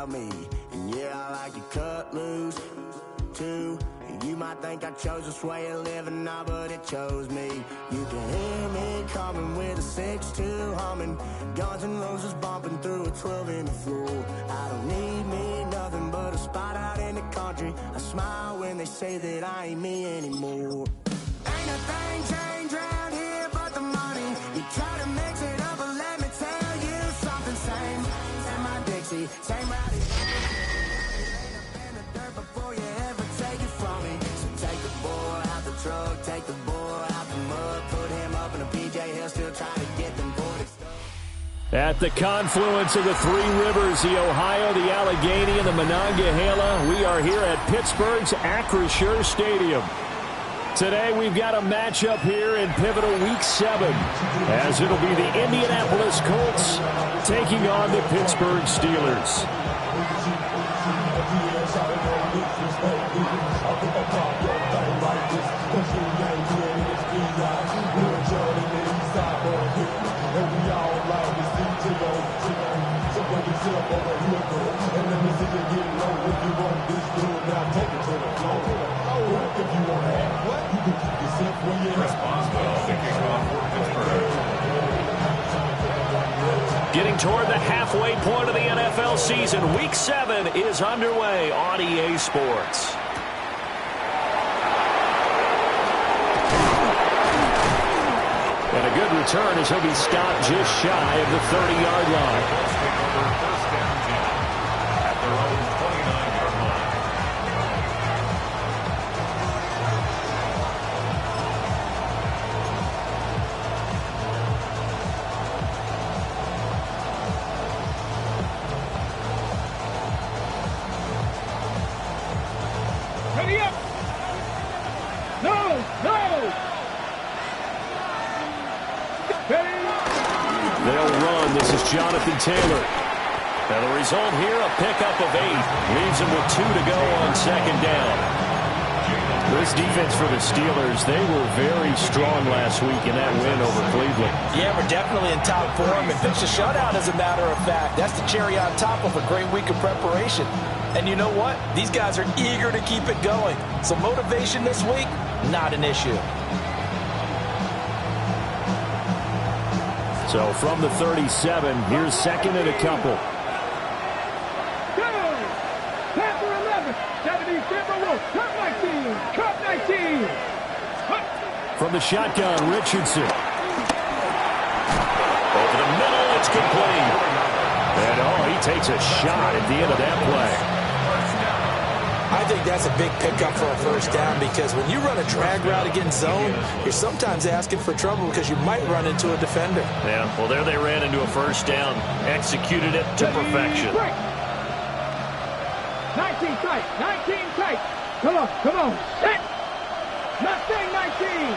about me. And yeah, I like to cut loose, too. You might think I chose this way of living now, but it chose me. You can hear me coming with a 6-2 humming, Guns N' Roses bumping through a 12 in the floor. I don't need me nothing but a spot out in the country. I smile when they say that I ain't me anymore. Ain't a thing changed around here but the money. You try to mix it up, but let me tell you something. Same my Dixie, same rowdy. Ain't up in the dirt before you ever take it from me. So take the boy out the truck, take the boy out the mud, put him up in a PJ, he'll still try to get them boys. At the confluence of the three rivers, the Ohio, the Allegheny, and the Monongahela, we are here at Pittsburgh's Acrisure Stadium. Today we've got a matchup here in pivotal Week 7, as it'll be the Indianapolis Colts taking on the Pittsburgh Steelers. Getting toward the halfway point of the NFL season, Week 7 is underway on EA Sports. And a good return as he'll be stopped just shy of the 30-yard line. Jonathan Taylor. Now the result here, a pickup of 8. Leaves him with 2 to go on second down. This defense for the Steelers, they were very strong last week in that win over Cleveland. Yeah, we're definitely in top form and finished a shutout, as a matter of fact. That's the cherry on top of a great week of preparation. And you know what? These guys are eager to keep it going. So motivation this week, not an issue. So from the 37, here's second and a couple. Panther 11, 77, cut 19. From the shotgun, Richardson. Over the middle, it's complete. And he takes a shot at the end of that play. I think that's a big pickup for a first down, because when you run a drag route against zone, you're sometimes asking for trouble because you might run into a defender. Yeah, well, there they ran into a first down, executed it to perfection. 19 tight. Come on. Set. Nothing, 19.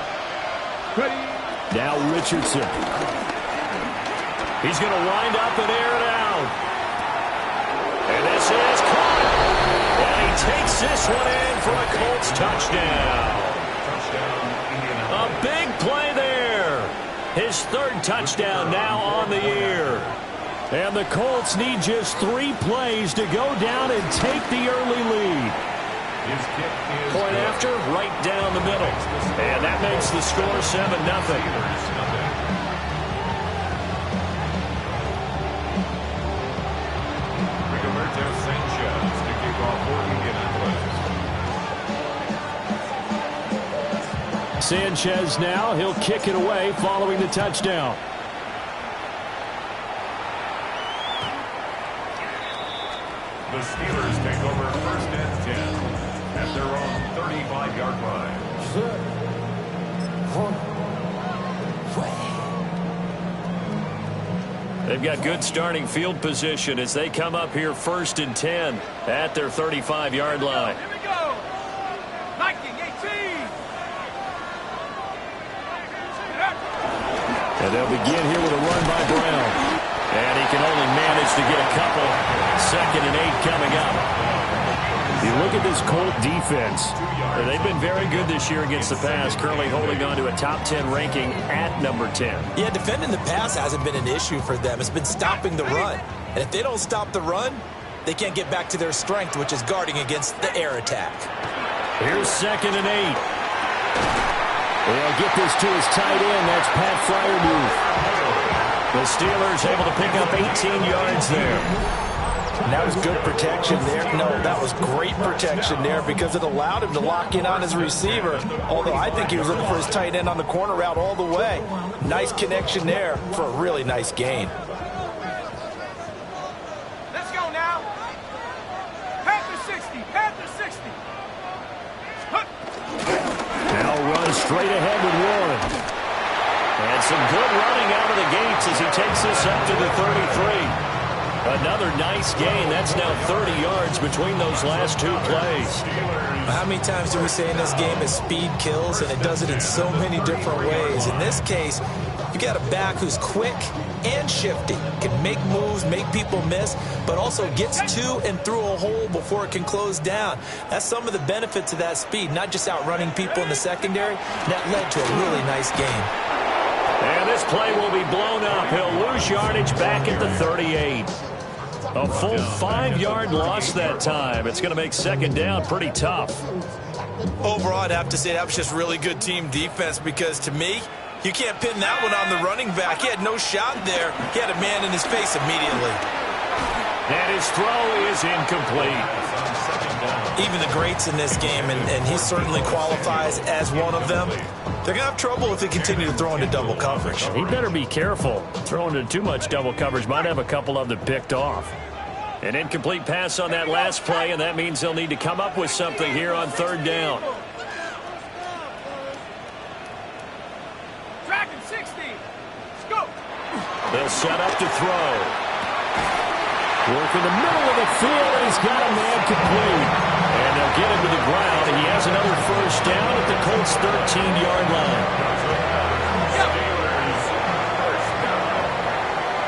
Ready. Now Richardson. He's going to wind up and air it out. And this is caught. And he takes this one in for a Colts touchdown. A big play there. His third touchdown now on the year. And the Colts need just 3 plays to go down and take the early lead. Point after, right down the middle. And that makes the score 7-0. Sanchez now, he'll kick it away following the touchdown. The Steelers take over first and 10 at their own 35-yard line. They've got good starting field position as they come up here first and 10 at their 35-yard line. Here we go. 19, 18. And they'll begin here with a run by Brown. And he can only manage to get a couple. 2nd and 8 coming up. You look at this Colt defense. They've been very good this year against the pass, currently holding on to a top 10 ranking at number 10. Yeah, defending the pass hasn't been an issue for them. It's been stopping the run. And if they don't stop the run, they can't get back to their strength, which is guarding against the air attack. Here's 2nd and 8. They'll get this to his tight end. That's Pat Freiermuth. The Steelers able to pick up 18 yards there. And that was good protection there. No, that was great protection there because it allowed him to lock in on his receiver. Although I think he was looking for his tight end on the corner route all the way. Nice connection there for a really nice gain. Let's go now. Panther 60. Panther 60. Now runs straight ahead with Warren. And some good running out of the gates as he takes this up to the 33. Another nice gain. That's now 30 yards between those last 2 plays. How many times do we say in this game that speed kills, and it does it in so many different ways? In this case, you got a back who's quick and shifty, can make moves, make people miss, but also gets to and through a hole before it can close down. That's some of the benefits of that speed, not just outrunning people in the secondary. That led to a really nice game. And this play will be blown up. He'll lose yardage back at the 38. A full 5-yard loss that time. It's going to make 2nd down pretty tough. Overall, I'd have to say that was just really good team defense because, to me, you can't pin that one on the running back. He had no shot there. He had a man in his face immediately. And his throw is incomplete. Even the greats in this game, and he certainly qualifies as one of them, they're going to have trouble if they continue to throw into double coverage. He better be careful. Throwing into too much double coverage might have a couple of them picked off. An incomplete pass on that last play, and that means they'll need to come up with something here on 3rd down. Dragon 60. Let's go. They'll set up to throw. Work in the middle of the field, and he's got a man complete. And they'll get him to the ground, and he has another 1st down at the Colts' 13-yard line.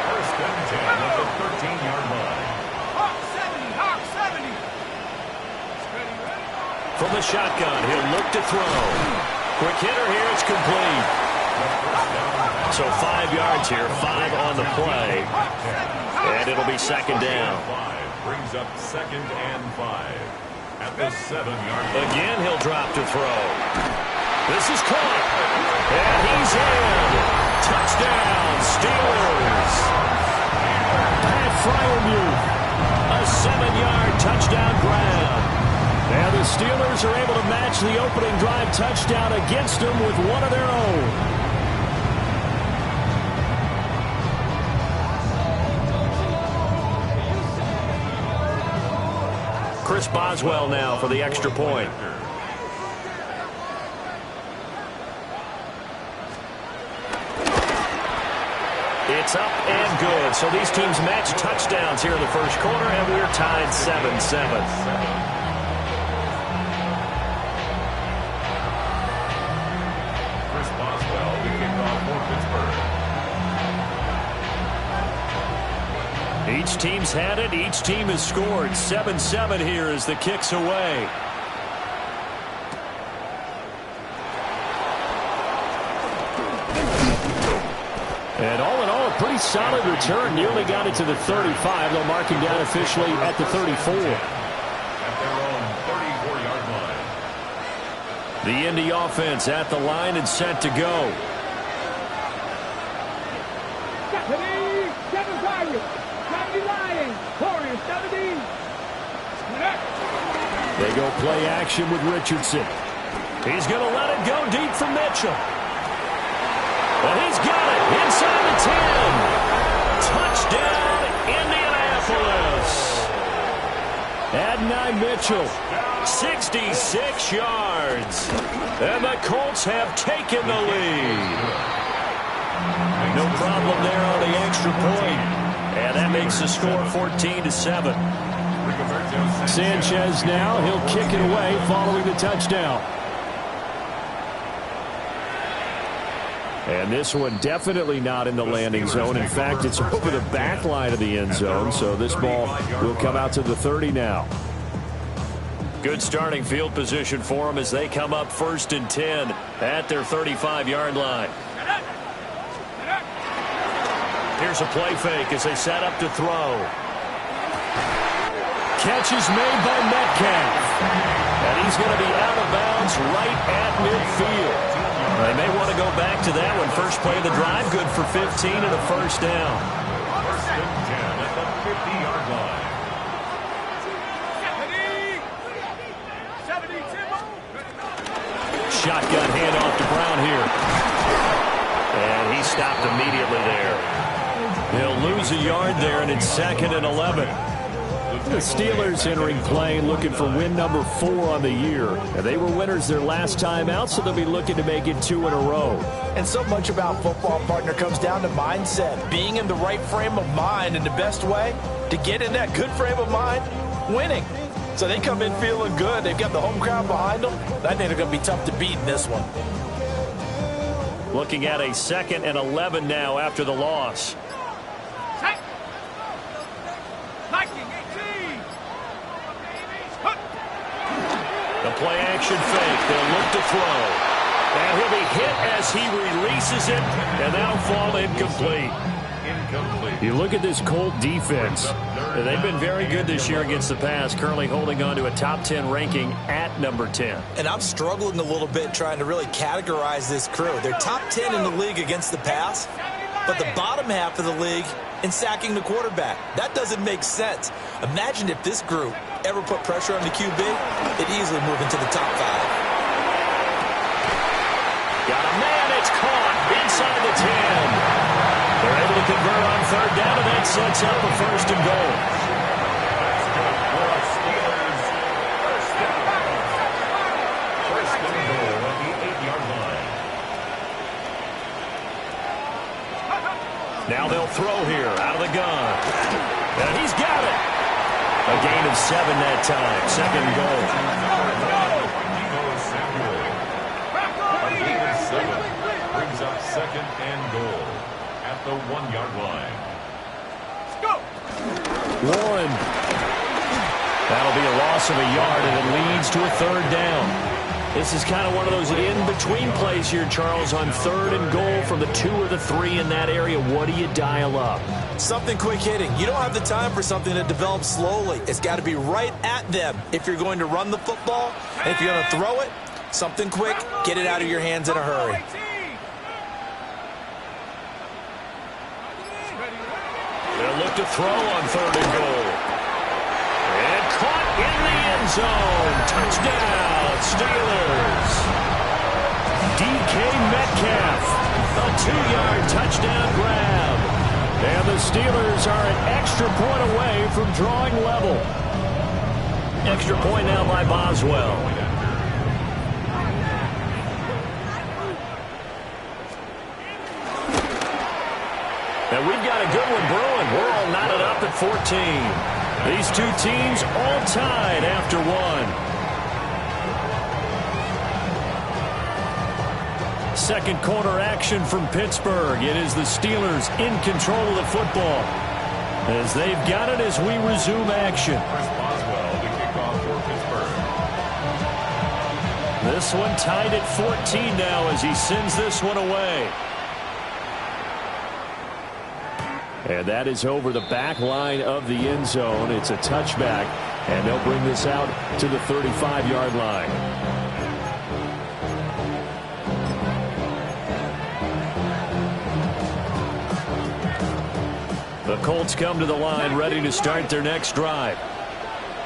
First and 10 at the 13-yard line. Hawk 70. Hawk 70. From the shotgun, he'll look to throw. Quick hitter here, it's complete. So 5 yards here, 5 on the play. And it'll be 2nd down. Brings up 2nd and 5 at the 7-yard line. Again, he'll drop to throw. This is caught. And he's in. Touchdown, Steelers. Pat Freiermuth. A 7-yard touchdown grab. And the Steelers are able to match the opening drive touchdown against them with one of their own. Chris Boswell now for the extra point. It's up and good. So these teams match touchdowns here in the first quarter, and we're tied 7-7. Chris Boswell, the kickoff for Pittsburgh. Each team's had it. Each team has scored. 7-7 here as the kick's away. And all in all, a pretty solid return. Nearly got it to the 35. They'll mark him down officially at the 34. At their own 34-yard line. The Indy offense at the line and set to go. 70 Lions. Warriors 70. They go play action with Richardson. He's going to let it go deep for Mitchell. And he's got it inside the 10. Touchdown, Indianapolis. Adonai Mitchell, 66 yards. And the Colts have taken the lead. No problem there on the extra point. And that makes the score 14-7. Sanchez now, he'll kick it away following the touchdown. And this one definitely not in the landing zone. In fact, it's over the back line of the end zone. So this ball will come out to the 30 now. Good starting field position for them as they come up 1st and 10 at their 35-yard line. Here's a play fake as they set up to throw. catch is made by Metcalf. And he's going to be out of bounds right at midfield. They may want to go back to that one. First play of the drive, good for 15 and a first down. First and 10 at the 50-yard line. 70, Timbo. Shotgun handoff to Brown here. And he stopped immediately there. He'll lose a yard there, and it's 2nd and 11. The Steelers entering play looking for win number 4 on the year. And they were winners their last time out, so they'll be looking to make it 2 in a row. And so much about football, partner, comes down to mindset. Being in the right frame of mind, and the best way to get in that good frame of mind, winning. So they come in feeling good. They've got the home crowd behind them. I think they're going to be tough to beat in this one. Looking at a 2nd and 11 now after the loss. The play action fake. They'll look to throw. And he'll be hit as he releases it, and that'll fall incomplete. You look at this Colt defense. They've been very good this year against the pass, currently holding on to a top 10 ranking at number 10. And I'm struggling a little bit trying to really categorize this crew. They're top 10 in the league against the pass, but the bottom half of the league in sacking the quarterback. That doesn't make sense. Imagine if this group ever put pressure on the QB, it'd easily move into the top 5. Got a man, it's caught inside the 10. They're able to convert on 3rd down, and that sets up a 1st and goal. First and goal at the 8-yard line. Now they'll throw here out of the gun. And he's got it. A gain of 7 that time. 2nd and goal. A gain of 7 brings up 2nd and goal at the 1-yard line. Warren. That'll be a loss of a yard, and it leads to a 3rd down. This is kind of one of those in-between plays here, Charles, on 3rd and goal from the 2 or the 3 in that area. What do you dial up? Something quick hitting. You don't have the time for something that develops slowly. It's got to be right at them if you're going to run the football. And if you're going to throw it, something quick, get it out of your hands in a hurry. They'll look to throw on 3rd and goal. And caught in the end zone. Touchdown, Steelers. DK Metcalf, a 2-yard touchdown grab. And the Steelers are an extra point away from drawing level. Extra point now by Boswell. And we've got a good one brewing. We're all knotted up at 14. These two teams all tied after 1. Second quarter action from Pittsburgh. It is the Steelers in control of the football as they've got it as we resume action. Chris Boswell, the kickoff for Pittsburgh. This one tied at 14 now as he sends this one away. And that is over the back line of the end zone. It's a touchback, and they'll bring this out to the 35-yard line. The Colts come to the line ready to start their next drive.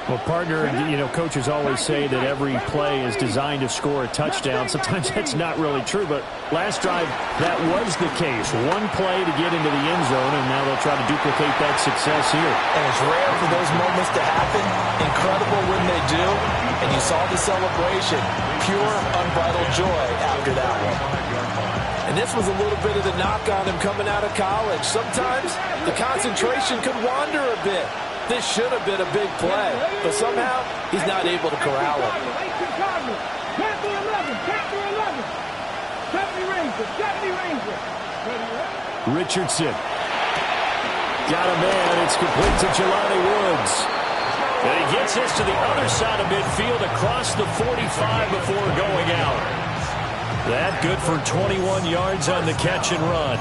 Well, partner, you know, coaches always say that every play is designed to score a touchdown. Sometimes that's not really true, but last drive, that was the case. One play to get into the end zone, and now they'll try to duplicate that success here. And it's rare for those moments to happen. Incredible when they do. And you saw the celebration. Pure, unbridled joy after that one. And this was a little bit of the knock on him coming out of college. Sometimes the concentration could wander a bit. This should have been a big play, but somehow he's not able to corral it. Richardson. Got a man. It's complete to Jelani Woods. And he gets this to the other side of midfield across the 45 before going out. That good for 21 yards on the catch and run.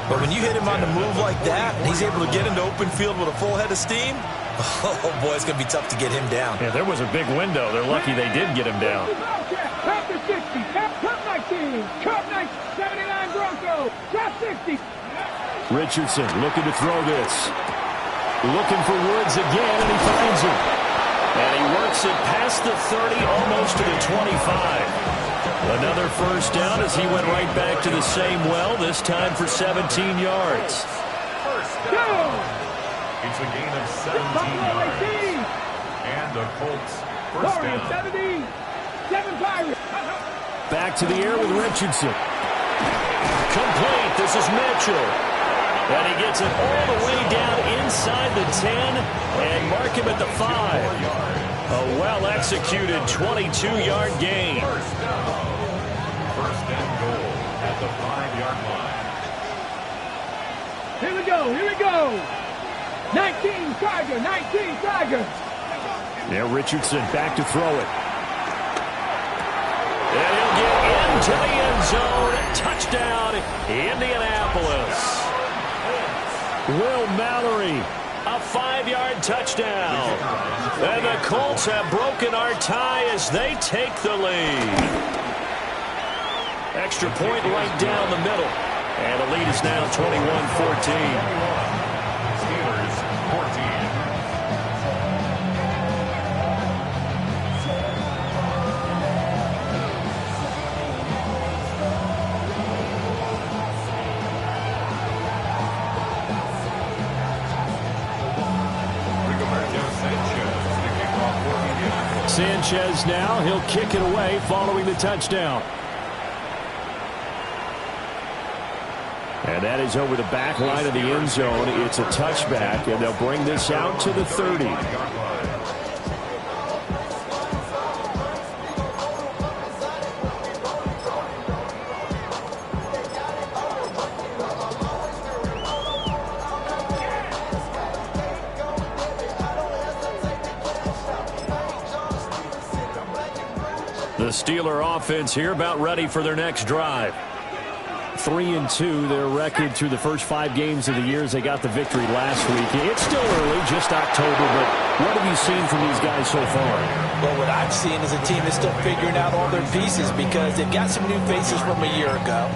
But when you hit him on the move like that, and he's able to get into open field with a full head of steam, Oh, boy, it's going to be tough to get him down. Yeah, there was a big window. They're lucky they did get him down. After 60, Cup 19, Cup 79 Bronco, Cup 60. Richardson looking to throw this. Looking for Woods again, and he finds him. And he works it past the 30, almost to the 25. Another first down as he went right back to the same well, this time for 17 yards. First down. It's a gain of 17 yards. And the Colts first down. 7 Pirates. Back to the air with Richardson. Complete. This is Mitchell. And he gets it all the way down inside the 10 and mark him at the 5. A well-executed 22-yard gain. First down. First and goal at the 5-yard line. Here we go. 19 Tiger. Yeah, Richardson back to throw it. And he'll get into the end zone. Touchdown, Indianapolis. Will Mallory. A 5-yard touchdown. And the Colts have broken our tie as they take the lead. Extra point right down the middle. And the lead is now 21-14. Steelers 14. Sanchez now, he'll kick it away following the touchdown. And that is over the back line of the end zone. It's a touchback, and they'll bring this out to the 30. The Steeler offense here about ready for their next drive. 3-2, their record through the first 5 games of the year as they got the victory last week. It's still early, just October, but what have you seen from these guys so far? Well, what I've seen is a team is still figuring out all their pieces because they've got some new faces from a year ago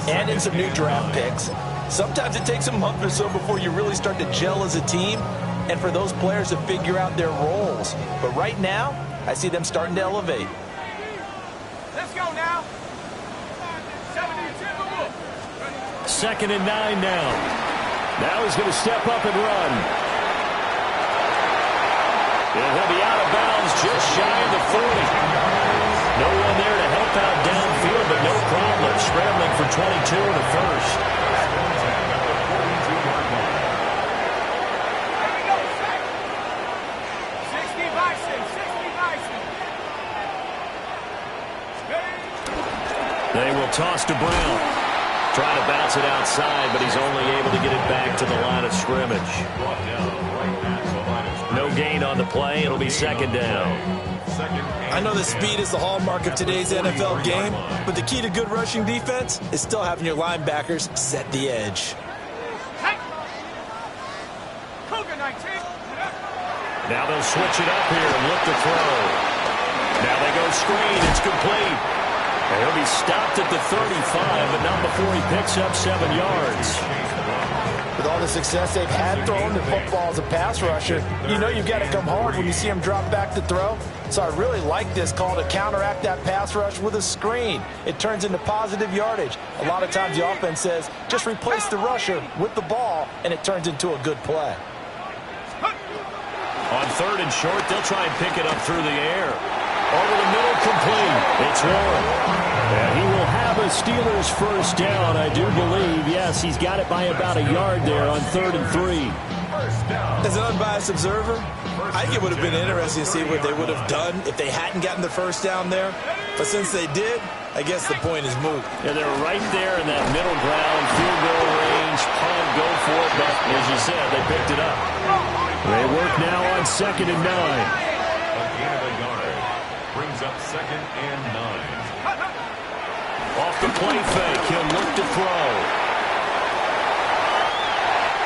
and in some new draft picks. Sometimes it takes a month or so before you really start to gel as a team and for those players to figure out their roles. But right now, I see them starting to elevate. Let's go now. 2nd and 9 now. Now he's going to step up and run. And he'll be out of bounds just shy of the 40. No one there to help out downfield, but no problem. Scrambling for 22 in the first. They will toss to Brown. Trying to bounce it outside, but he's only able to get it back to the line of scrimmage. No gain on the play. It'll be 2nd down. I know that speed is the hallmark of today's NFL game, but the key to good rushing defense is still having your linebackers set the edge. Now they'll switch it up here and look to throw. Now they go screen. It's complete. And he'll be stopped at the 35, but not before he picks up 7 yards. With all the success they've had throwing the football as a pass rusher, you know you've got to come hard when you see him drop back to throw. So I really like this call to counteract that pass rush with a screen. It turns into positive yardage. A lot of times the offense says, just replace the rusher with the ball, and it turns into a good play. On 3rd and short, they'll try and pick it up through the air. Over the middle, complete. It's Warren. And he will have a Steelers first down, I do believe. Yes, he's got it by about a yard there on 3rd and 3. As an unbiased observer, I think it would have been interesting to see what they would have done if they hadn't gotten the first down there. But since they did, I guess the point is moot. Yeah, they're right there in that middle ground, field goal range, punt, go for it. But as you said, they picked it up. They work now on 2nd and 9. A gain of a yard brings up 2nd and 9. Off the play fake, he'll look to throw.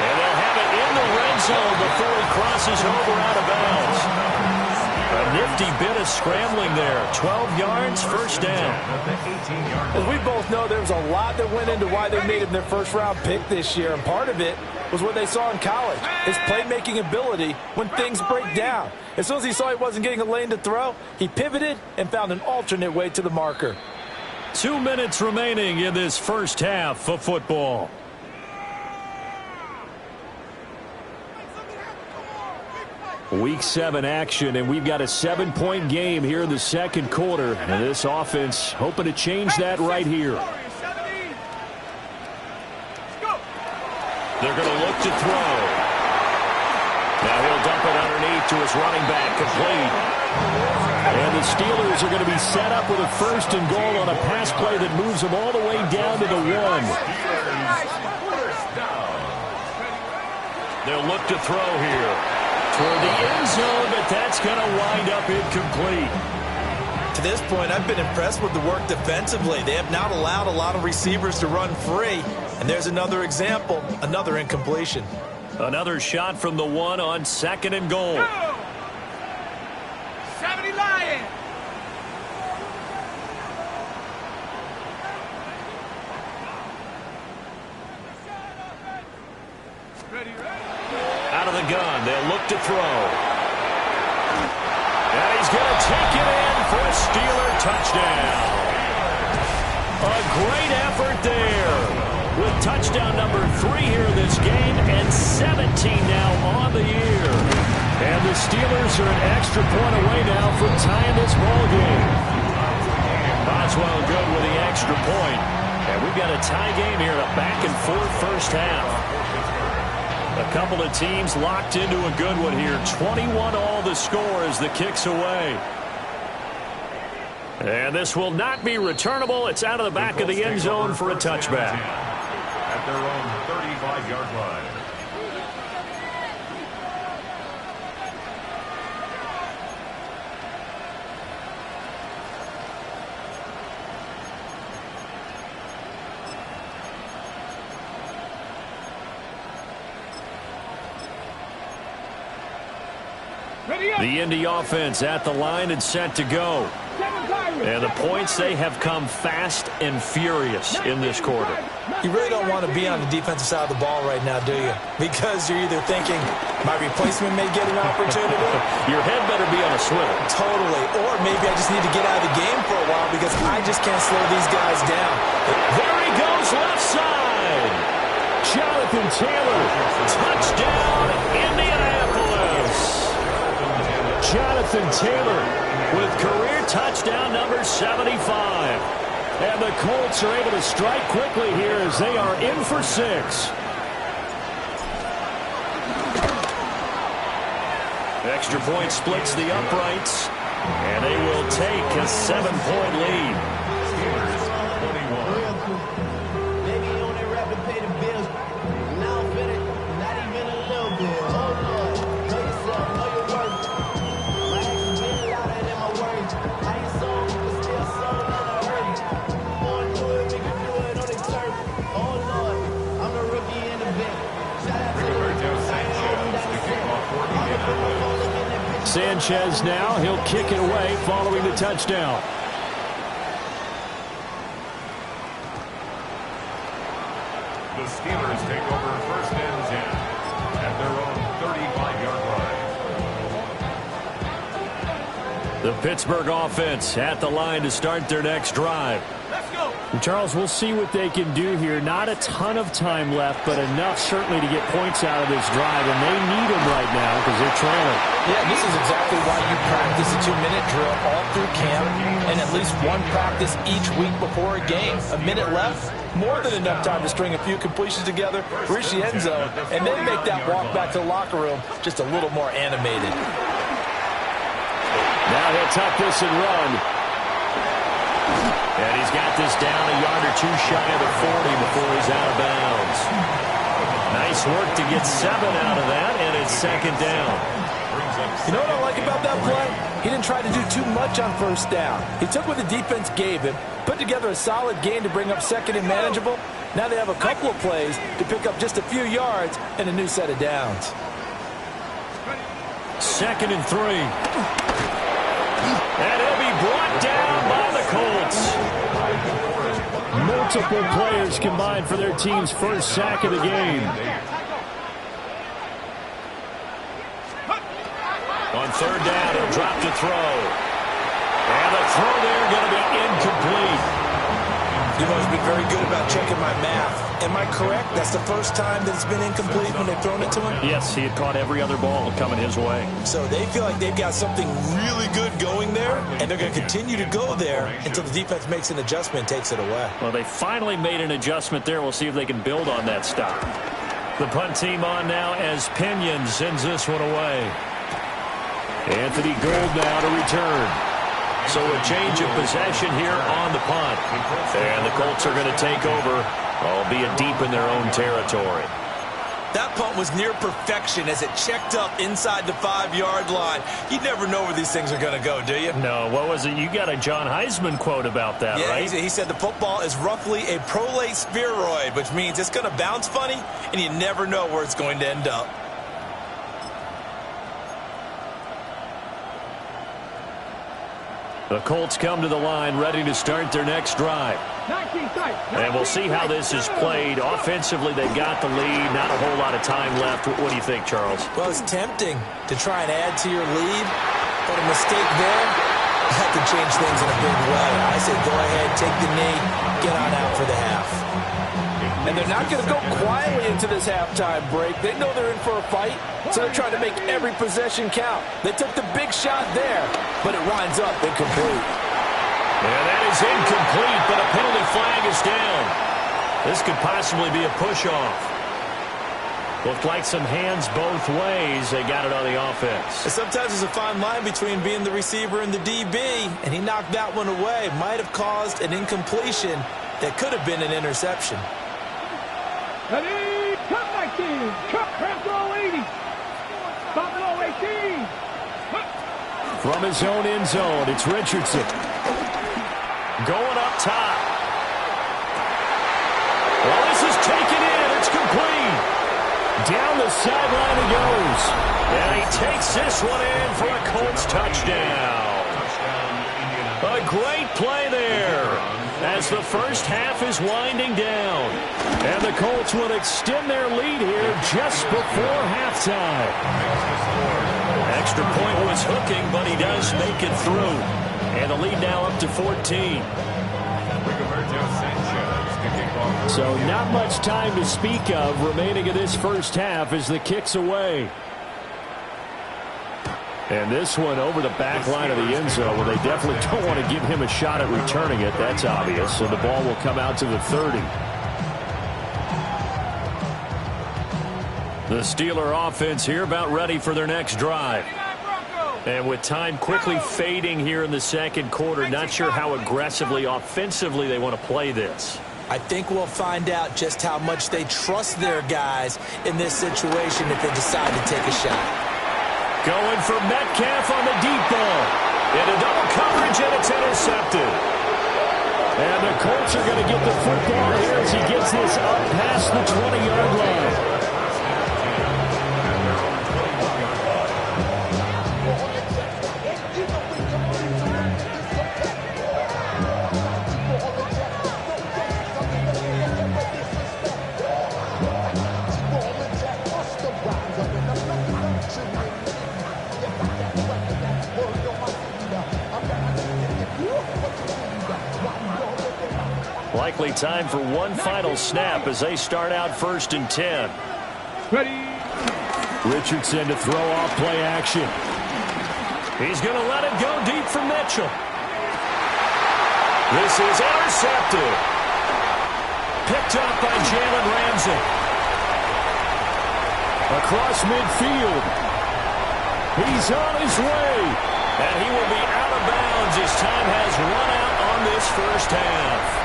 And they'll have it in the red zone before he crosses over out of bounds. A nifty bit of scrambling there. 12 yards, first down. As we both know, there was a lot that went into why they made him their first-round pick this year, and part of it was what they saw in college, his playmaking ability when things break down. As soon as he saw he wasn't getting a lane to throw, he pivoted and found an alternate way to the marker. 2 minutes remaining in this first half of football. Week 7 action, and we've got a 7-point game here in the second quarter. And this offense hoping to change that right here. They're going to look to throw. Now he'll dump it underneath to his running back, complete. And the Steelers are going to be set up with a first and goal on a pass play that moves them all the way down to the 1. They'll look to throw here toward the end zone, but that's going to wind up incomplete. To this point, I've been impressed with the work defensively. They have not allowed a lot of receivers to run free. And there's another example, another incompletion. Another shot from the 1 on second and goal. 70 Lions. Out of the gun, they'll look to throw. And he's going to take it in for a Steeler touchdown. A great effort there. With touchdown number 3 here in this game, and 17 now on the year. And the Steelers are an extra point away now from tying this ball game. Boswell good with the extra point. And we've got a tie game here, a back-and-forth first half. A couple of teams locked into a good one here. 21-all the score as the kick's away. And this will not be returnable. It's out of the back of the end zone for a touchback. At their own 35-yard line. The Indy offense at the line and set to go. And the points, they have come fast and furious in this quarter. You really don't want to be on the defensive side of the ball right now, do you? Because you're either thinking, my replacement may get an opportunity. Your head better be on a swivel. Totally. Or maybe I just need to get out of the game for a while because I just can't slow these guys down. There he goes, left side. Jonathan Taylor. Touchdown, Indianapolis. Jonathan Taylor with career touchdown number 75. And the Colts are able to strike quickly here as they are in for 6. Extra point splits the uprights, and they will take a 7-point lead. Sanchez now, he'll kick it away following the touchdown. The Steelers take over first and 10 at their own 35-yard line. The Pittsburgh offense at the line to start their next drive. And Charles, we'll see what they can do here. Not a ton of time left, but enough certainly to get points out of this drive, and they need them right now because they're trailing. Yeah, this is exactly why you practice a 2-minute drill all through camp and at least one practice each week before a game. A minute left, more than enough time to string a few completions together, reach the end zone, and then make that walk back to the locker room just a little more animated. Now he'll tuck this and run. And he's got this down a yard or two shy of the 40 before he's out of bounds. Nice work to get 7 out of that, and it's second down. You know what I like about that play? He didn't try to do too much on first down. He took what the defense gave him, put together a solid game to bring up second and manageable. Now they have a couple of plays to pick up just a few yards and a new set of downs. Second and 3. And he'll be brought down by the Colts. Multiple players combined for their team's first sack of the game. On third down, he'll drop to throw. And the throw there going to be incomplete. You've always been very good about checking my math. Am I correct? That's the first time that it's been incomplete when they've thrown it to him? Yes, he had caught every other ball coming his way. So they feel like they've got something really good going there, and they're going to continue to go there until the defense makes an adjustment and takes it away. Well, they finally made an adjustment there. We'll see if they can build on that stop. The punt team on now as Pinion sends this one away. Anthony Gould now to return. So a change of possession here on the punt. And the Colts are going to take over, albeit deep in their own territory. That punt was near perfection as it checked up inside the 5-yard line. You never know where these things are going to go, do you? No, what was it? You got a John Heisman quote about that, right? Yeah, he said the football is roughly a prolate spheroid, which means it's going to bounce funny, and you never know where it's going to end up. The Colts come to the line ready to start their next drive. And we'll see how this is played. Offensively, they've got the lead. Not a whole lot of time left. What do you think, Charles? Well, it's tempting to try and add to your lead, but a mistake there, that could change things in a big way. I say go ahead, take the knee, get on out for the half. And they're not going to go quietly into this halftime break. They know they're in for a fight, so they're trying to make every possession count. They took the big shot there, but it winds up incomplete. And that is incomplete, but a penalty flag is down. This could possibly be a push-off. Looked like some hands both ways. They got it on the offense. And sometimes there's a fine line between being the receiver and the DB, and he knocked that one away. Might have caused an incompletion that could have been an interception. Ready, cut 19, cut Buffalo 80, Buffalo 18. From his own end zone, it's Richardson. Going up top. Well, this is taken in. It's complete. Down the sideline he goes. And he takes this one in for a Colts touchdown. A great play there as the first half is winding down. And the Colts will extend their lead here just before halftime. Extra point was hooking, but he does make it through. And the lead now up to 14. So not much time to speak of remaining in this first half as the kick's away. And this one over the back line of the end zone. Well, they definitely don't want to give him a shot at returning it. That's obvious. So the ball will come out to the 30. The Steeler offense here about ready for their next drive. And with time quickly fading here in the second quarter, not sure how aggressively, offensively they want to play this. I think we'll find out just how much they trust their guys in this situation if they decide to take a shot. Going for Metcalf on the deep ball. Into double coverage, and it's intercepted. And the Colts are going to get the football here as he gets this up past the 20-yard line. Likely time for one final snap as they start out 1st and 10. Ready. Richardson to throw off play action. He's going to let it go deep for Mitchell. This is intercepted. Picked up by Jalen Ramsey. Across midfield. He's on his way. And he will be out of bounds as time has run out on this first half.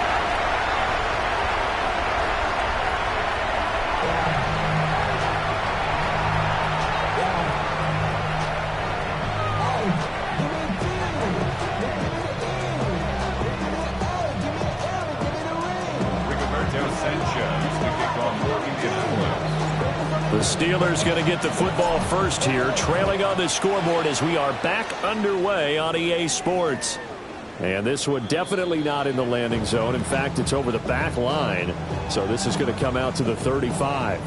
Steelers going to get the football first here, trailing on the scoreboard as we are back underway on EA Sports. And this one definitely not in the landing zone. In fact, it's over the back line. So this is going to come out to the 35.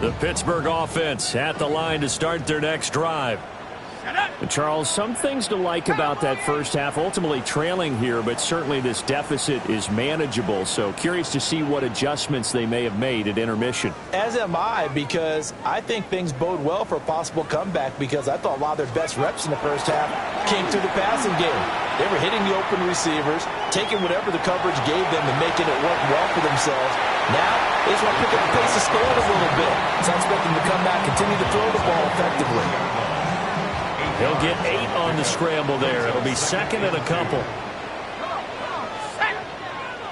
The Pittsburgh offense at the line to start their next drive. Charles, some things to like about that first half. Ultimately trailing here, but certainly this deficit is manageable. So curious to see what adjustments they may have made at intermission. As am I, because I think things bode well for a possible comeback, because I thought a lot of their best reps in the first half came through the passing game. They were hitting the open receivers, taking whatever the coverage gave them and making it work well for themselves. Now, they just want to pick up the pace of scoring a little bit. So I expect them to come back, continue to throw the ball effectively. He'll get 8 on the scramble there. It'll be second and a couple.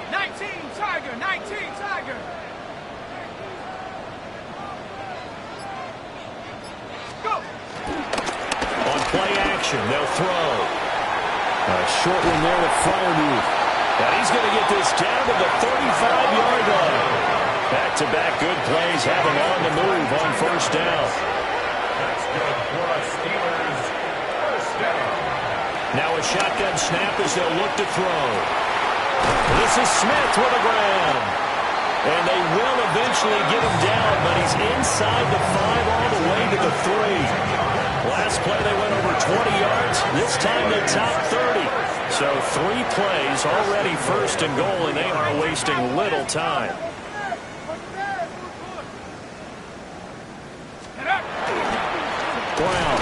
19 Tiger, 19 Tiger. Go. On play action, they'll throw. A short one there with Freiermuth. And he's going to get this down to the 35-yard line. Back-to-back good plays have him on the move on first down. That's good for the Steelers. First down. Now a shotgun snap as they'll look to throw. This is Smith with a grab. And they will eventually get him down, but he's inside the 5 all the way to the 3. Last play they went over 20 yards. This time they top 30. So 3 plays already first and goal, and they are wasting little time. Brown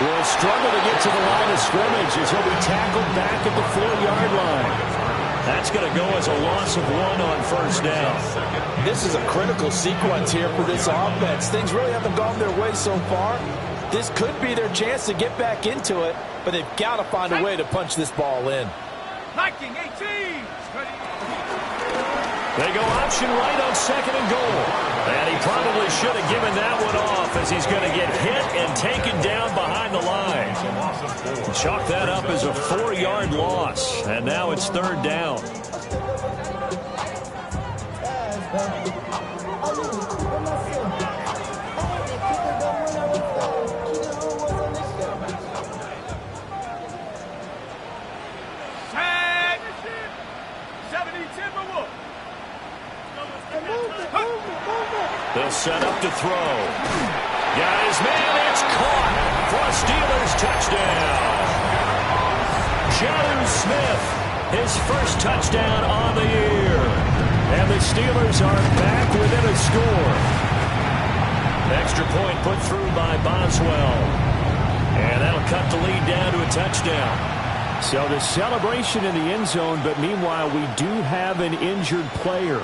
will struggle to get to the line of scrimmage as he'll be tackled back at the 4-yard line. That's going to go as a loss of 1 on first down. This is a critical sequence here for this offense. Things really haven't gone their way so far. This could be their chance to get back into it, but they've got to find a way to punch this ball in. Liking 18. They go option right on second and goal. And he probably should have given that one off, as he's going to get hit and taken down behind the line. Chalk that up as a 4-yard loss. And now it's third down. They'll set up to throw. Got his man. It's caught for a Steelers touchdown. Jonnu Smith, his first touchdown on the year. And the Steelers are back within a score. Extra point put through by Boswell. And that'll cut the lead down to a touchdown. So the celebration in the end zone, but meanwhile we do have an injured player.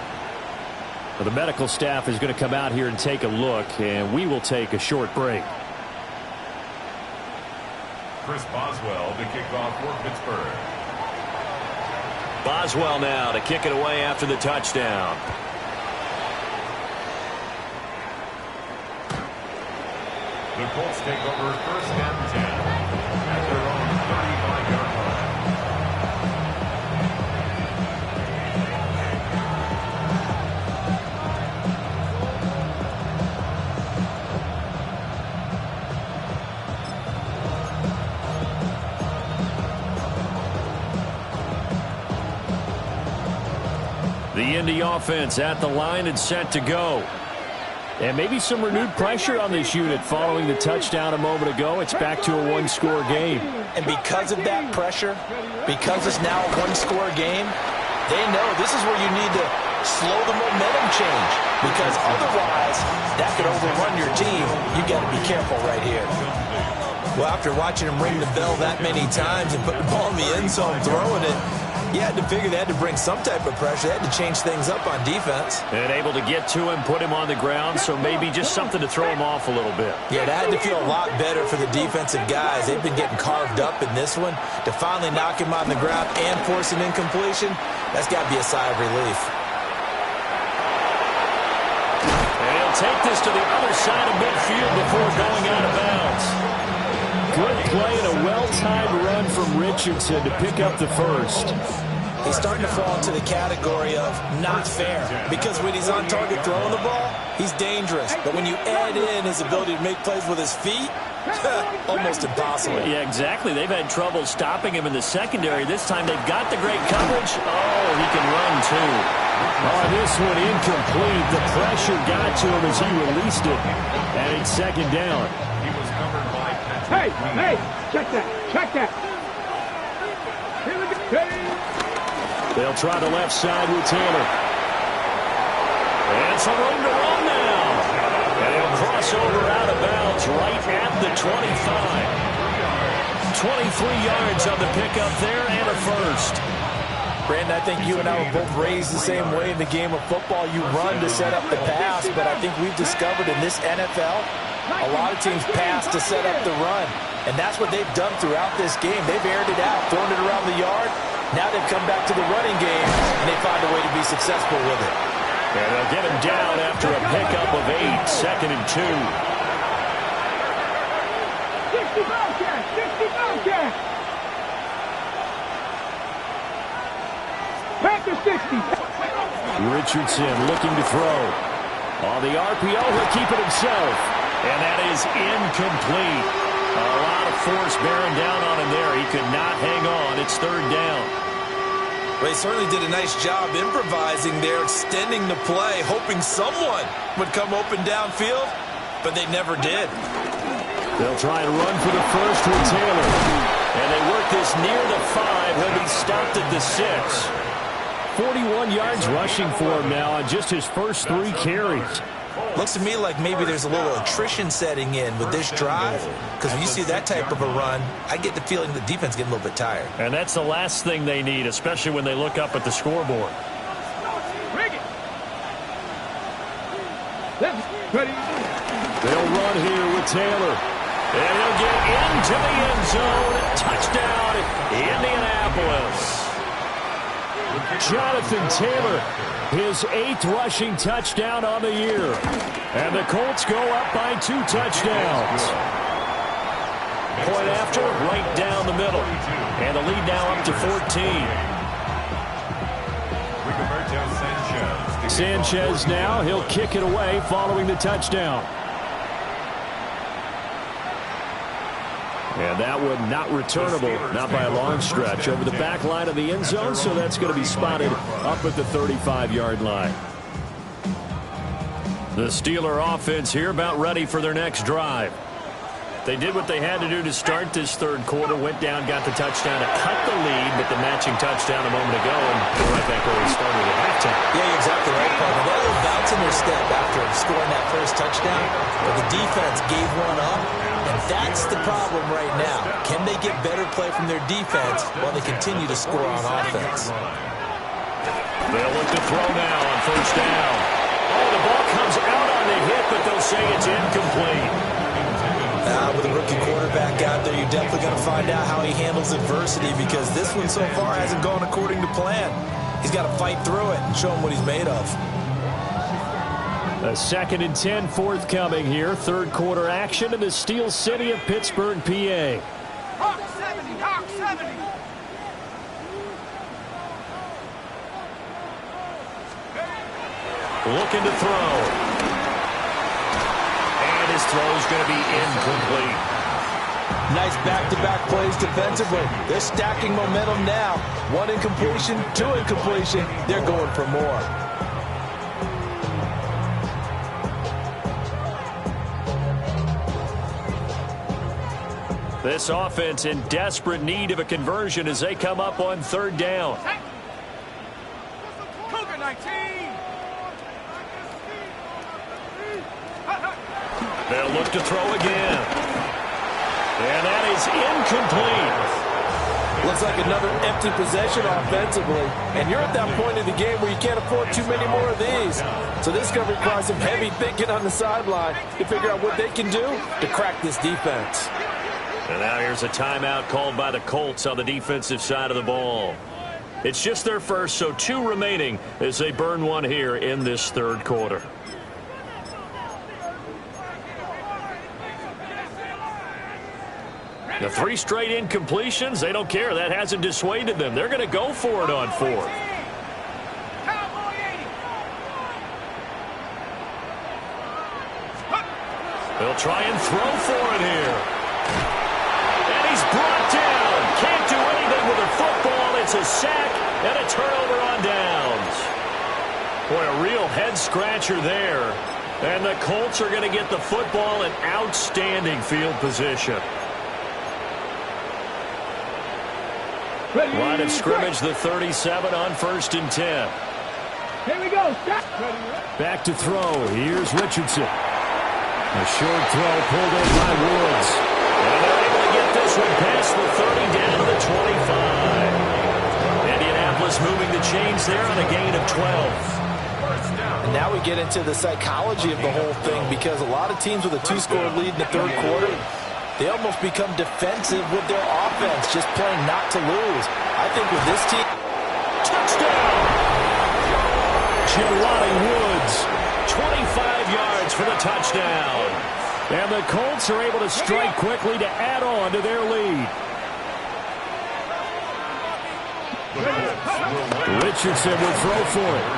Well, the medical staff is going to come out here and take a look, and we will take a short break. Chris Boswell to kick off for Pittsburgh. Boswell now to kick it away after the touchdown. The Colts take over first and 10 at their own 35-yard line. The Indy offense at the line and set to go. And maybe some renewed pressure on this unit following the touchdown a moment ago. It's back to a 1-score game. And because of that pressure, because it's now a 1-score game, they know this is where you need to slow the momentum change. Because otherwise, that could overrun your team. You got to be careful right here. Well, after watching him ring the bell that many times and put the ball in the end zone, throwing it, You had to figure they had to bring some type of pressure. They had to change things up on defense. And able to get to him, put him on the ground, so maybe just something to throw him off a little bit. Yeah, that had to feel a lot better for the defensive guys. They've been getting carved up in this one. To finally knock him on the ground and force an incompletion, that's got to be a sigh of relief. And he'll take this to the other side of midfield before going out of bounds. Good play and a well-timed run from Richardson to pick up the first. He's starting to fall into the category of not fair, because when he's on target throwing the ball, he's dangerous. But when you add in his ability to make plays with his feet, almost impossible. Yeah, exactly. They've had trouble stopping him in the secondary. This time they've got the great coverage. Oh, he can run too. Oh, this one incomplete. The pressure got to him as he released it. And it's second down. He was covered by Hey, check that. Here we go. They'll try the left side with Taylor. And some room to run now. And he'll cross over out of bounds right at the 25. 23 yards on the pickup there and a first. Brandon, I think you and I were both raised the same way in the game of football. You run to set up the pass, but I think we've discovered in this NFL, a lot of teams pass to set up the run. And that's what they've done throughout this game. They've aired it out, thrown it around the yard. Now they've come back to the running game, and they find a way to be successful with it. And they'll get him down after a pickup of 8, second and 2. 60 Bobcat. Panther 60. Richardson looking to throw. On the RPO, he'll keep it himself. And that is incomplete. A lot of force bearing down on him there. He could not hang on. It's third down. Well, he certainly did a nice job improvising there, extending the play, hoping someone would come open downfield, but they never did. They'll try and run for the first with Taylor. And they work this near the 5. He'll be stopped at the 6. 41 yards rushing for him now on just his first 3 carries. Looks to me like maybe there's a little attrition setting in with this drive, because when you see that type of a run, I get the feeling the defense getting a little bit tired. And that's the last thing they need, especially when they look up at the scoreboard. Bring it. Ready. They'll run here with Taylor. And he'll get into the end zone. Touchdown, Indianapolis. Jonathan Taylor, his 8th rushing touchdown on the year. And the Colts go up by 2 touchdowns. Point after, right down the middle. And the lead now up to 14. Sanchez now, he'll kick it away following the touchdown. And that one not returnable, not by a long stretch, over the back line of the end zone, so that's going to be spotted up at the 35-yard line. The Steeler offense here about ready for their next drive. They did what they had to do to start this third quarter, went down, got the touchdown to cut the lead, but the matching touchdown a moment ago, and they're right back where we started at halftime. Yeah, you're exactly right, partner. They had a little bounce in their step after scoring that first touchdown, but the defense gave one up, and that's the problem right now. Can they get better play from their defense while they continue to score on offense? They'll look to throw now on first down. Oh, the ball comes out on the hit, but they'll say it's incomplete. With a rookie quarterback out there, you're definitely going to find out how he handles adversity, because this one so far hasn't gone according to plan. He's got to fight through it and show him what he's made of. A 2nd and 10 forthcoming here. Third quarter action in the Steel City of Pittsburgh, PA. Hawk 70, Hawk 70. Looking to throw. His throw is going to be incomplete. Nice back-to-back plays defensively. They're stacking momentum now. 1 incompletion, 2 incompletion. They're going for more. This offense in desperate need of a conversion as they come up on third down. Cougar 19. They'll look to throw again. And that is incomplete. Looks like another empty possession offensively. And you're at that point in the game where you can't afford too many more of these. So this is going to require some heavy thinking on the sideline to figure out what they can do to crack this defense. And now here's a timeout called by the Colts on the defensive side of the ball. It's just their first, so 2 remaining as they burn one here in this third quarter. The 3 straight incompletions, they don't care. That hasn't dissuaded them. They're going to go for it on 4th. They'll try and throw for it here. And he's brought down. Can't do anything with a football. It's a sack and a turnover on downs. Boy, a real head-scratcher there. And the Colts are going to get the football in outstanding field position. Line of scrimmage, the 37 on 1st and 10. Here we go. Stop. Back to throw. Here's Richardson. A short throw pulled in by Woods. And they're able to get this one past the 30 down to the 25. Indianapolis moving the chains there on a gain of 12. And now we get into the psychology of the whole thing, because a lot of teams with a 2-score lead in the third quarter, they almost become defensive with their offense, just playing not to lose. I think with this team... Touchdown! Jelani Woods, 25 yards for the touchdown. And the Colts are able to strike quickly to add on to their lead. Richardson will throw for it.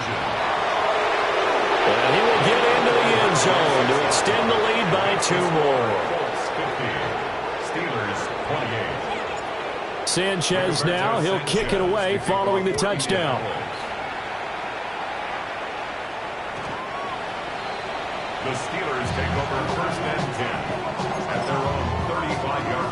And he will get into the end zone to extend the lead by 2 more. Sanchez now, he'll kick it away following the touchdown. The Steelers take over 1st and 10 at their own 35-yard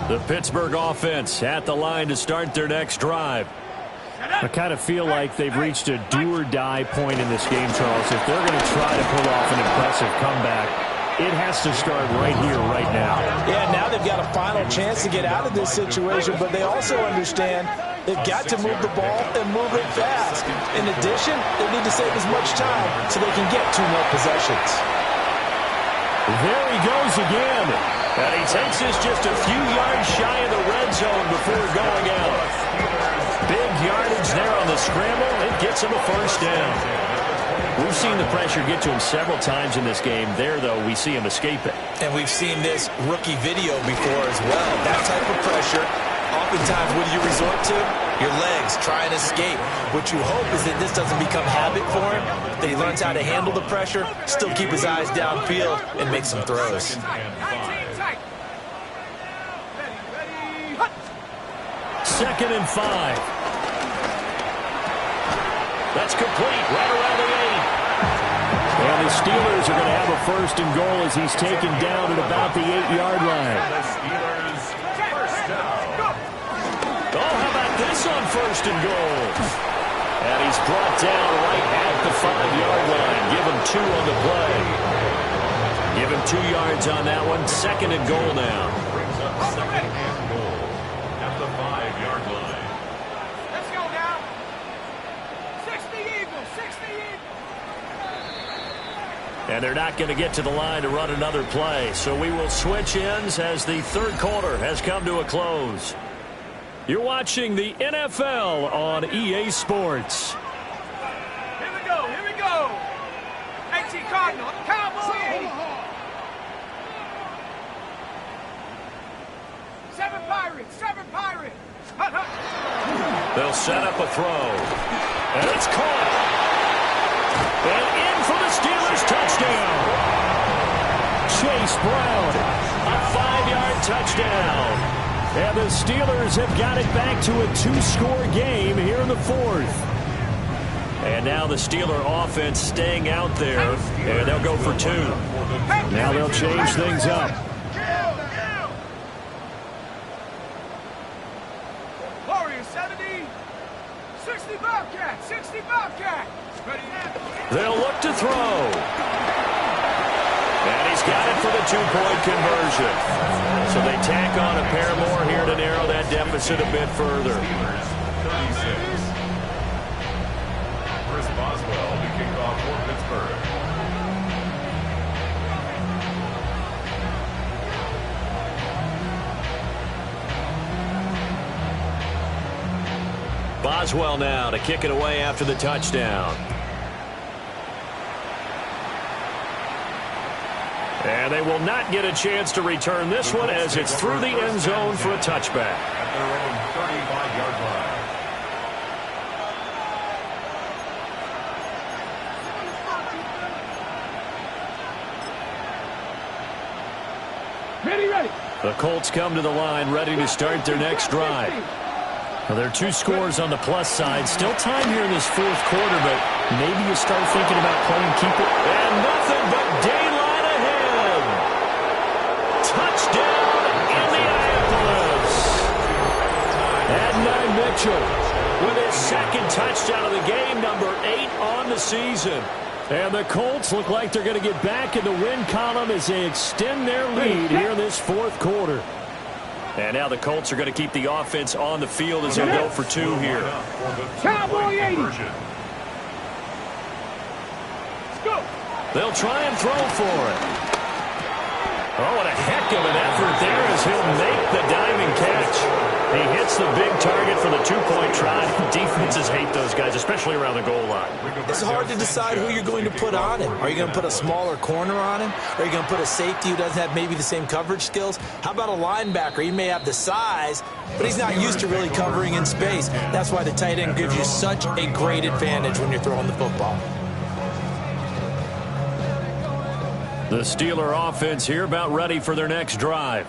line. The Pittsburgh offense at the line to start their next drive. I kind of feel like they've reached a do-or-die point in this game, Charles. If they're going to try to pull off an impressive comeback, it has to start right here, right now. Yeah, now they've got a final chance to get out of this situation, but they also understand they've got to move the ball and move it fast. In addition, they need to save as much time so they can get 2 more possessions. There he goes again. And he takes this just a few yards shy of the red zone before going out. Big yardage there on the scramble. It gets him a 1st down. We've seen the pressure get to him several times in this game. There, though, we see him escape it. And we've seen this rookie video before as well. That type of pressure, oftentimes, what do you resort to? Your legs, try and escape. What you hope is that this doesn't become habit for him, that he learns how to handle the pressure, still keep his eyes downfield, and make some throws. 2nd and 5. That's complete right around the 8. And the Steelers are going to have a 1st and goal as he's taken down at about the 8-yard line. The Steelers' 1st down. Oh, how about this on 1st and goal? And he's brought down right at the 5-yard line. Give him 2 on the play. Give him 2 yards on that one. 2nd and goal now. Brings up 2nd and goal at the 5-yard line. Let's go now. 60 Eagles, 60 Eagles. And they're not going to get to the line to run another play. So we will switch ends as the third quarter has come to a close. You're watching the NFL on EA Sports. Here we go, here we go. AT Cardinal, Cowboys. 7 Pirates, 7 Pirates. They'll set up a throw. And it's caught. And in for the Steelers touchdown. Chase Brown. A 5-yard touchdown. And the Steelers have got it back to a 2-score game here in the 4th. And now the Steeler offense staying out there. And they'll go for 2. Now they'll change things up. Warriors 70. 60 Bobcat, 60 Bobcat. They'll look to throw. And he's got it for the two-point conversion. So they tack on a pair more here to narrow that deficit a bit further. Steelers 36. Chris Boswell to kick off for Pittsburgh. Boswell now to kick it away after the touchdown. And they will not get a chance to return this one as it's through the end zone for a touchback. At their own 35-yard line. Ready. The Colts come to the line ready to start their next drive. Well, there are two scores on the plus side. Still time here in this fourth quarter, but maybe you start thinking about playing keep it. And nothing but daylight ahead. Touchdown, Indianapolis. Adonai Mitchell with his second touchdown of the game, number 8 on the season. And the Colts look like they're going to get back in the win column as they extend their lead here in this fourth quarter. And now the Colts are going to keep the offense on the field as they go for 2 here. Cowboy 80. They'll try and throw for it. Oh, what a heck of an effort there as he'll make the diving catch. He hits the big target for the two-point try. Defenses hate those guys, especially around the goal line. It's hard to decide who you're going to put on him. Are you going to put a smaller corner on him? Are you going to put a safety who doesn't have maybe the same coverage skills? How about a linebacker? He may have the size, but he's not used to really covering in space. That's why the tight end gives you such a great advantage when you're throwing the football. The Steeler offense here about ready for their next drive.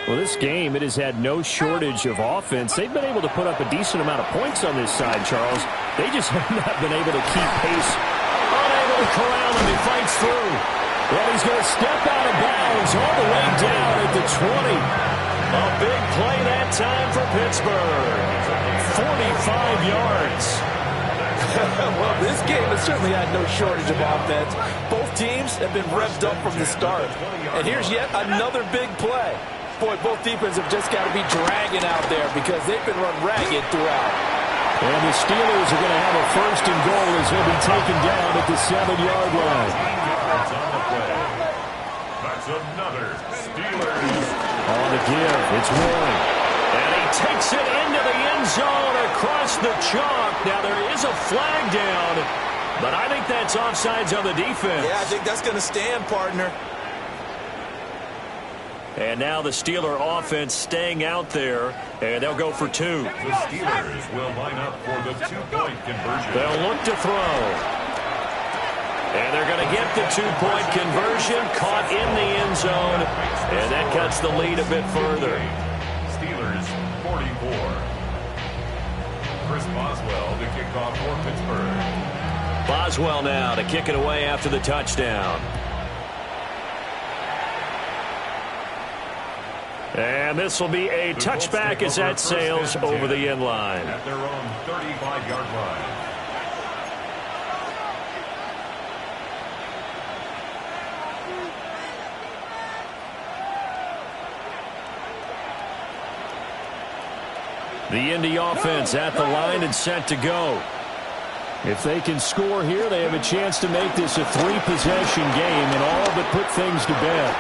Well, this game, it has had no shortage of offense. They've been able to put up a decent amount of points on this side, Charles. They just have not been able to keep pace. Unable to corral him. He fights through. Well, he's going to step out of bounds all the way down at the 20. A big play that time for Pittsburgh. 45 yards. Well, this game has certainly had no shortage of offense. Both teams have been revved up from the start. And here's yet another big play. Boy, both defenses have just got to be dragging out there because they've been run ragged throughout. And the Steelers are going to have a first and goal as he'll be taken down at the 7-yard line. That's another Steelers. On the give, it's Warren. And he takes it into the end zone across the chalk. Now there is a flag down, but I think that's offsides on the defense. Yeah, I think that's going to stand, partner. And now the Steeler offense staying out there, and they'll go for 2. The Steelers will line up for the two-point conversion. They'll look to throw. And they're going to get the two-point conversion, caught in the end zone, and that cuts the lead a bit further. Steelers 44. Chris Boswell to kick off for Pittsburgh. Boswell now to kick it away after the touchdown. And this will be a touchback as that sails over the end line. At their own 35-yard line. The Indy offense at the line and set to go. If they can score here, they have a chance to make this a 3-possession game and all but put things to bed.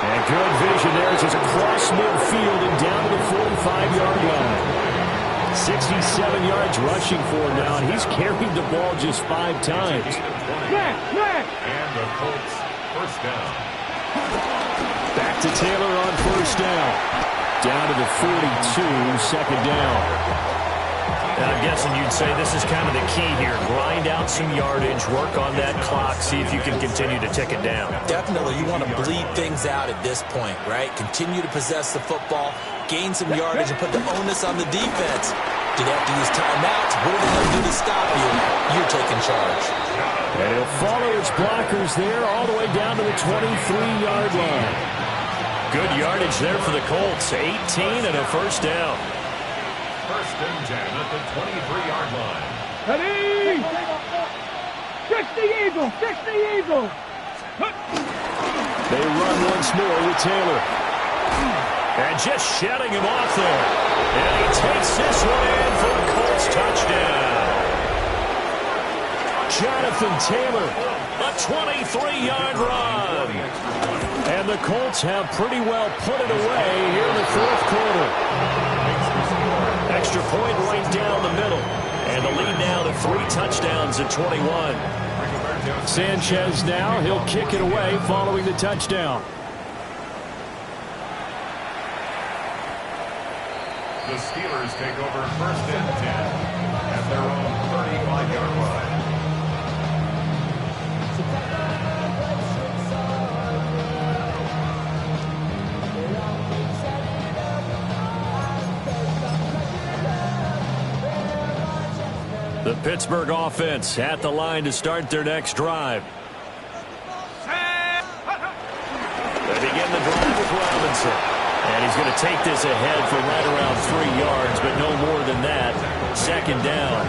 And good vision there as it's across midfield and down to the 45-yard line. 67 yards rushing for him now, and he's carried the ball just 5 times. And the Colts first down. Back to Taylor on first down. Down to the 42, second down. And I'm guessing you'd say this is kind of the key here. Grind out some yardage, work on that clock, see if you can continue to tick it down. Definitely. You want to bleed things out at this point, right? Continue to possess the football, gain some yardage, and put the onus on the defense. Do they have to use timeouts? What are they going to do to stop you? You're taking charge. And he'll follow his blockers there all the way down to the 23-yard line. Good yardage there for the Colts. 18 and a first down. First and 10 at the 23-yard line. Ready? 60 Eagles, 60 Eagles. They run once more with Taylor. And just shutting him off there. And he takes this one in for a Colts touchdown. Jonathan Taylor, a 23-yard run. And the Colts have pretty well put it away here in the fourth quarter. Extra point right down the middle. And the lead now to 3 touchdowns at 21. Sanchez now, he'll kick it away following the touchdown. The Steelers take over first and 10 at their own 35-yard line. The Pittsburgh offense at the line to start their next drive. They begin the drive with Robinson. And he's going to take this ahead for right around 3 yards, but no more than that. Second down.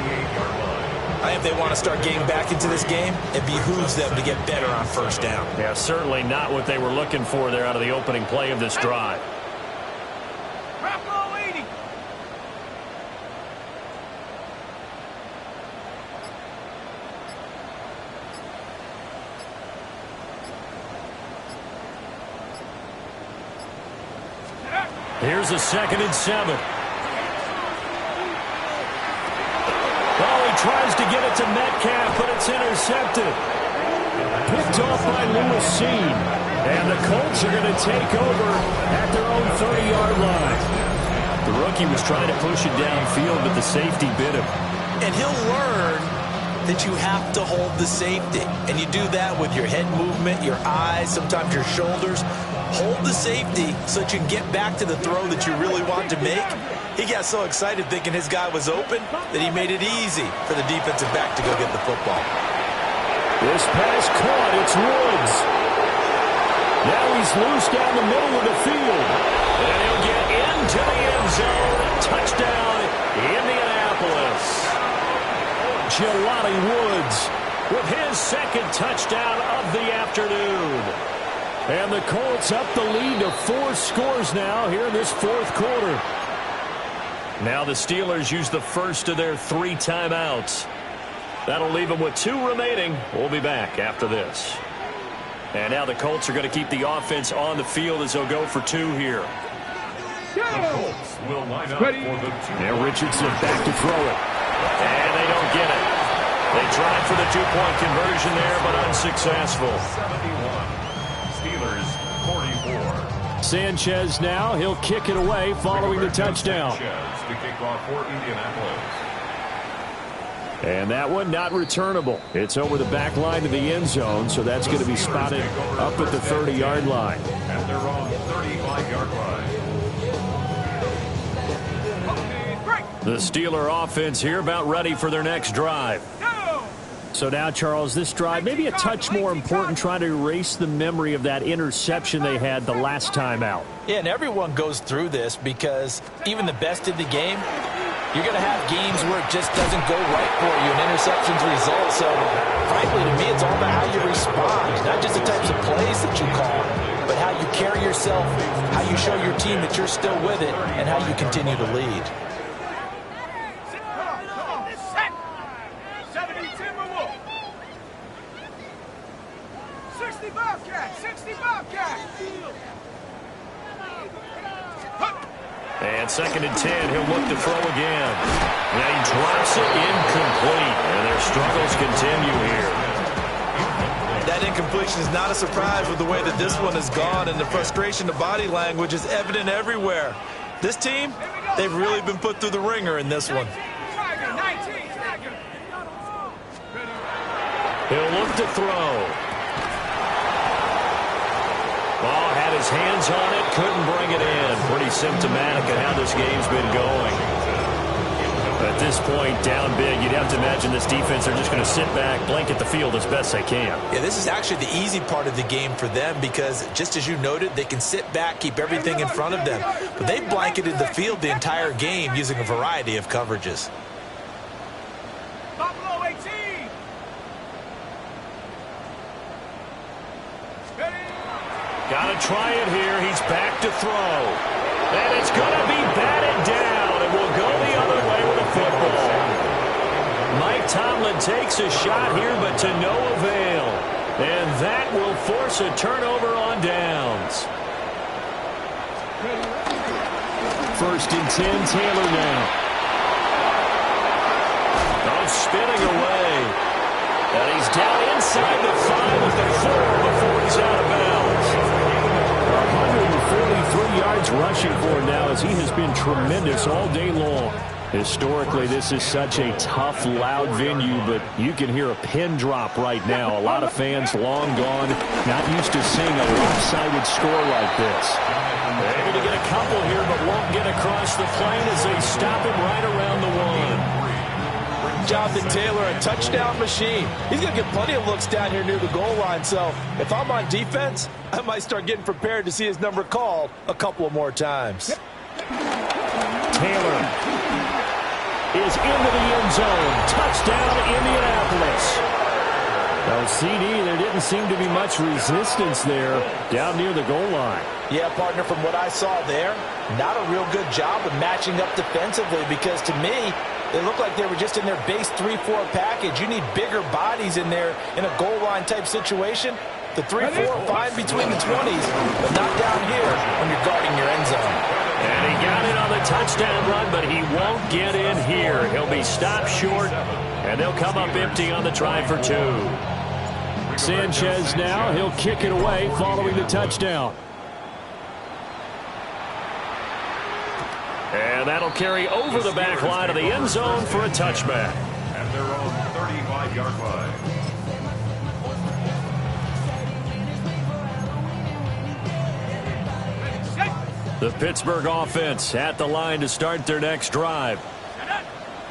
If they want to start getting back into this game, it behooves them to get better on first down. Yeah, certainly not what they were looking for there out of the opening play of this drive. Here's a 2nd and 7. Oh, he tries to get it to Metcalf, but it's intercepted. Picked off by Lewis Cine. And the Colts are going to take over at their own 30-yard line. The rookie was trying to push it downfield, but the safety bit him. And he'll learn that you have to hold the safety. And you do that with your head movement, your eyes, sometimes your shoulders. Hold the safety so that you can get back to the throw that you really want to make. He got so excited thinking his guy was open that he made it easy for the defensive back to go get the football. This pass caught. It's Woods. Now he's loose down the middle of the field. And he'll get into the end zone. Touchdown, Indianapolis. Jelani Woods with his 2nd touchdown of the afternoon. And the Colts up the lead to 4 scores now here in this fourth quarter. Now the Steelers use the first of their 3 timeouts. That'll leave them with 2 remaining. We'll be back after this. And now the Colts are going to keep the offense on the field as they'll go for 2 here. The Colts will line up for the 2. Now Richardson back to throw it. And they don't get it. They tried for the 2-point conversion there, but unsuccessful. 71. Steelers 44. Sanchez now, he'll kick it away following the touchdown. Sanchez to kick off for Indianapolis. And that one not returnable. It's over the back line to the end zone, so that's going to be spotted up at the 30-yard line. At their own 35-yard line. The Steeler offense here about ready for their next drive. So now, Charles, this drive maybe a touch more important, trying to erase the memory of that interception they had the last time out. Yeah, and everyone goes through this because even the best in the game, you're going to have games where it just doesn't go right for you, and interceptions result. So, frankly, to me, it's all about how you respond, not just the types of plays that you call, but how you carry yourself, how you show your team that you're still with it, and how you continue to lead. 60 Bobcat! And 2nd and 10, he'll look to throw again. And he drops it incomplete, and their struggles continue here. That incompletion is not a surprise with the way that this one has gone, and the frustration, the body language is evident everywhere. This team, they've really been put through the ringer in this one. He'll look to throw. Ball had his hands on it, couldn't bring it in. Pretty symptomatic of how this game's been going. At this point, down big, you'd have to imagine this defense are just going to sit back, blanket the field as best they can. Yeah, this is actually the easy part of the game for them because, just as you noted, they can sit back, keep everything in front of them. But they blanketed the field the entire game using a variety of coverages. Buffalo 18. Got to try it here. He's back to throw. And it's going to be batted down. It will go the other way with a football. Mike Tomlin takes a shot here, but to no avail. And that will force a turnover on downs. First and 10, Taylor now. Oh, spinning away. And he's down inside the 5 with the 4 before he's out of bounds. 143 yards rushing for him now as he has been tremendous all day long. Historically, this is such a tough, loud venue, but you can hear a pin drop right now. A lot of fans long gone, not used to seeing a lopsided score like this. They're able to get a couple here, but won't get across the plane as they stop him right around the 1. Jonathan Taylor, a touchdown machine. He's going to get plenty of looks down here near the goal line. So if I'm on defense, I might start getting prepared to see his number called a couple of more times. Taylor is into the end zone. Touchdown, Indianapolis. Now, CD, there didn't seem to be much resistance there down near the goal line. Yeah, partner, from what I saw there, not a real good job of matching up defensively because to me, it looked like they were just in their base 3-4 package. You need bigger bodies in there in a goal line type situation. The 3-4 fine between the 20s, but not down here when you're guarding your end zone. And he got it on the touchdown run, but he won't get in here. He'll be stopped short, and they'll come up empty on the try for 2. Sanchez now, he'll kick it away following the touchdown. And that'll carry over the back line of the end zone for a touchback. At their own 35-yard line. The Pittsburgh offense at the line to start their next drive.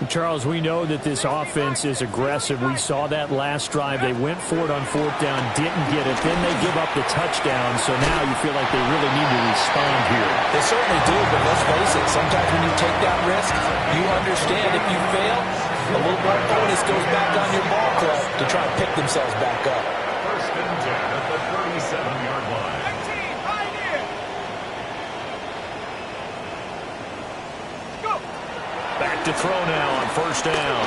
Charles, we know that this offense is aggressive. We saw that last drive. They went for it on 4th down, didn't get it. Then they give up the touchdown. So now you feel like they really need to respond here. They certainly do, but let's face it. Sometimes when you take that risk, you understand if you fail, a little more bonus goes back on your ball club to try and pick themselves back up. First and 10 at the 37-yard line. Back to throw now on 1st down.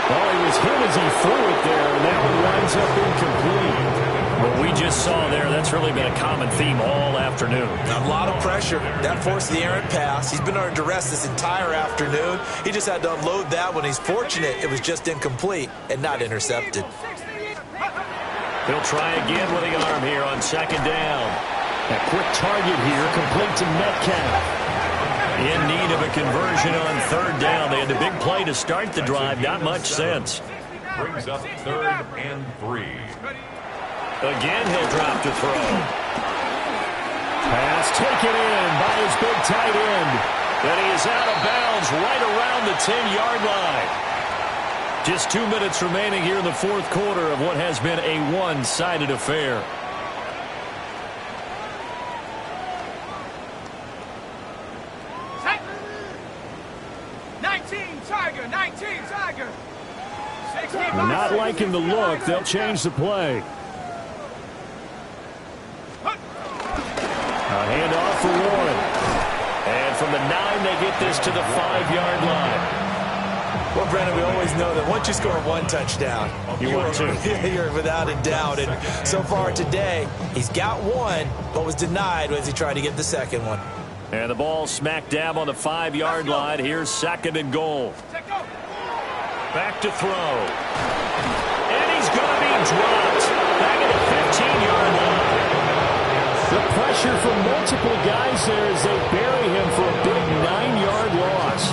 Well, he was hit as he threw it there, and that one winds up incomplete. What we just saw there, that's really been a common theme all afternoon. A lot of pressure. That forced the errant pass. He's been under duress this entire afternoon. He just had to unload that one. He's fortunate it was just incomplete and not intercepted. He'll try again with the arm here on 2nd down. A quick target here, complete to Metcalf. In need of a conversion on 3rd down. They had the big play to start the drive. Not much sense. Brings up 3rd and 3. Again, he'll drop to throw. Pass taken in by his big tight end. And he is out of bounds right around the 10-yard line. Just 2 minutes remaining here in the 4th quarter of what has been a one-sided affair. Not liking the look. They'll change the play. A handoff for Warren. And from the 9, they get this to the 5-yard line. Well, Brennan, we always know that once you score one touchdown, you're without a doubt. And so far today, he's got one, but was denied as he tried to get the second one. And the ball smack dab on the 5-yard line. Here's 2nd and goal. Back to throw. And he's going to be dropped. Back at the 15-yard line. The pressure from multiple guys there as they bury him for a big 9-yard loss.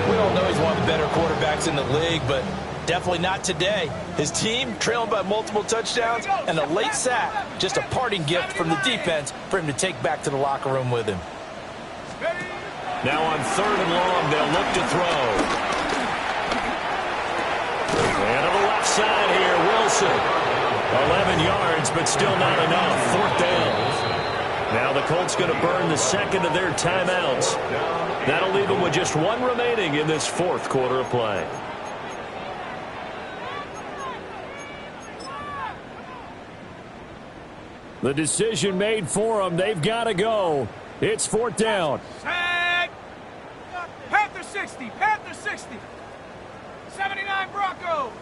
We all know he's one of the better quarterbacks in the league, but definitely not today. His team trailing by multiple touchdowns and a late sack. Just a parting gift from the defense for him to take back to the locker room with him. Now on 3rd and long, they'll look to throw. And to the left side here, Wilson. 11 yards, but still not enough. 4th down. Now the Colts going to burn the second of their timeouts. That'll leave them with just one remaining in this 4th quarter of play. The decision made for them. They've got to go. It's 4th down. Set. Panther 60. Panther 60. 79 Bronco.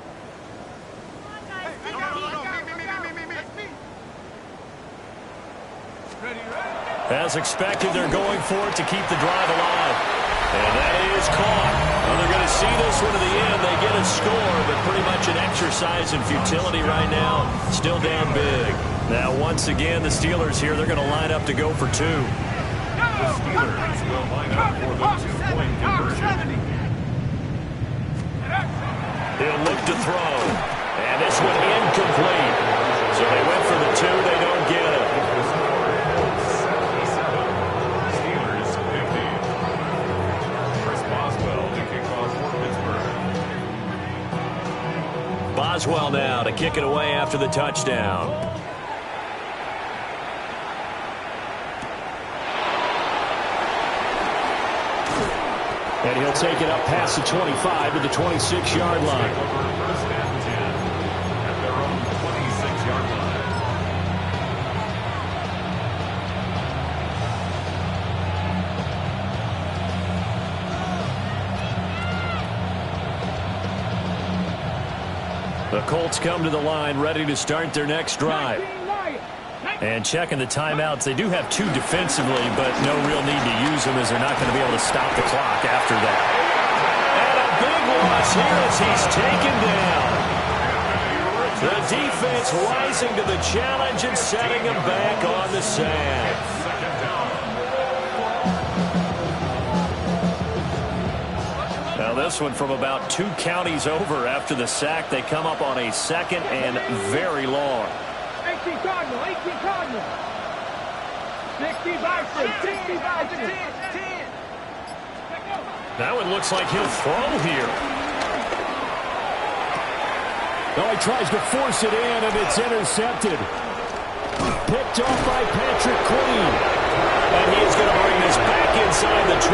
As expected, they're going for it to keep the drive alive. And that is caught. Well, they're going to see this one to the end. They get a score, but pretty much an exercise in futility right now. Still down big. Now, once again, the Steelers here, they're going to line up to go for 2. The Steelers will line up for the 2-point conversion. He'll look to throw. And this one incomplete. So they went for the 2. They don't get it. Steelers 50. Chris Boswell to kick off for Pittsburgh. Boswell now to kick it away after the touchdown. And he'll take it up past the 25 to the 26-yard line. First and 10 at their own 26-yard line. The Colts come to the line ready to start their next drive. And checking the timeouts, they do have 2 defensively, but no real need to use them as they're not going to be able to stop the clock after that. And a big loss here as he's taken down. The defense rising to the challenge and setting him back on the sand. Now this one from about 2 counties over after the sack. They come up on a 2nd and very long. 18 Cardinal, 18 Cardinal. 60 Bison, 60 Bison. 10. Now it looks like he'll throw here. Oh, he tries to force it in, and it's intercepted. Picked off by Patrick Queen. And he is going to bring this back inside the 20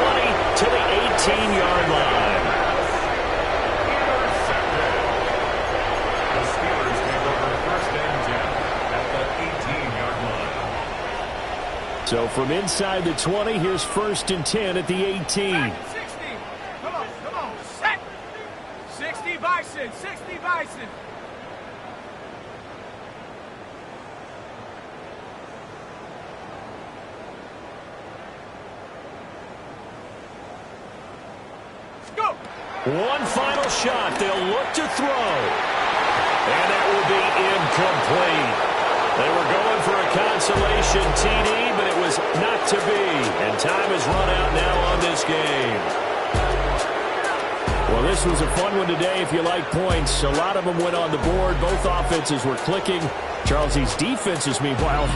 to the 18-yard line. So from inside the 20, here's 1st and 10 at the 18. 60. Come on. Set. 60 Bison, 60 Bison. Go. One final shot. They'll look to throw. And that will be incomplete. They were going for a consolation TD, but it was not to be. And time has run out now on this game. Well, this was a fun one today if you like points. A lot of them went on the board. Both offenses were clicking. Charles, these defenses, meanwhile,